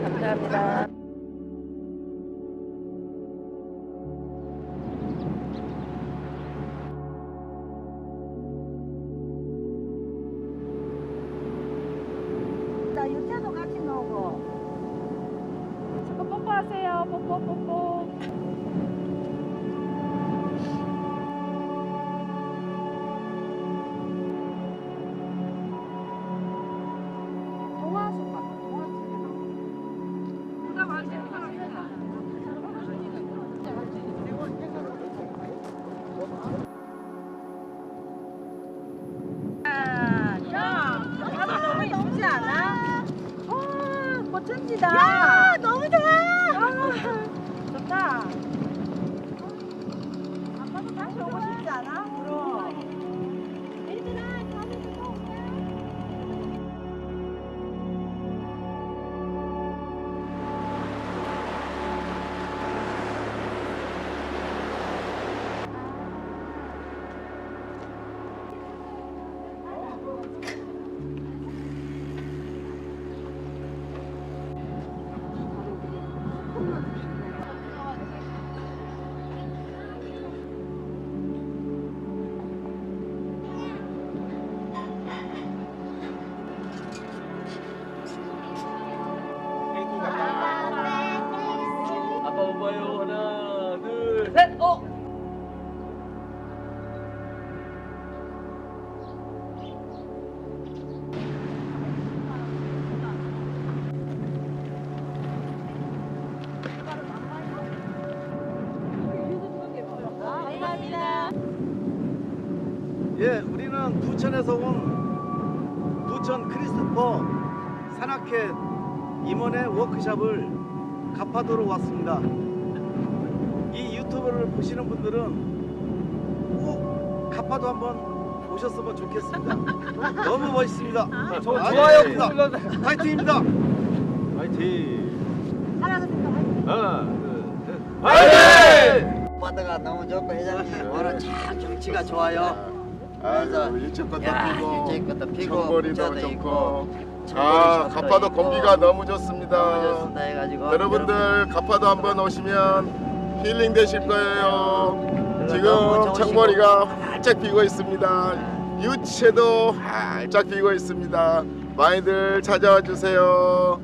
감사합니다. 나 유채도 같이 넣고. 잠깐 뽀뽀하세요. 뽀뽀. 동화숲 같아. 동화숲이나. 누가 맞아요? 너무 예쁘지 않아? 꽃천지다. 야, 너무 좋아. 좋다. 아빠도 다시 오고 싶지 않아? 그럼. 아빠 오빠요. 하나, 둘, 셋. 감사합니다. 예, 우리는 부천에서 온 부천 크리스토퍼 산악회 임원의 워크숍을 가파도로 왔습니다. 이 유튜브를 보시는 분들은 꼭 가파도 한번 오셨으면 좋겠습니다. 너무 멋있습니다. 좋아요. 파이팅입니다. 화이팅. 살아가니까 화이팅. 하나, 둘, 셋. 화이팅! 바다가 너무 좋고 회장님 오늘 참 경치가 좋아요. 그래서 일찍부터 야, 피고 일찍부터 피고 정거리도 부처도 좋고 있고 가파도 공기가 너무 좋습니다. 너무 좋습니다 해가지고 여러분들 가파도 한번 오시면 힐링 되실 거예요. 너무 지금 좋으시고. 청머리가 활짝 피고 있습니다. 유채도 활짝 피고 있습니다. 많이들 찾아와 주세요.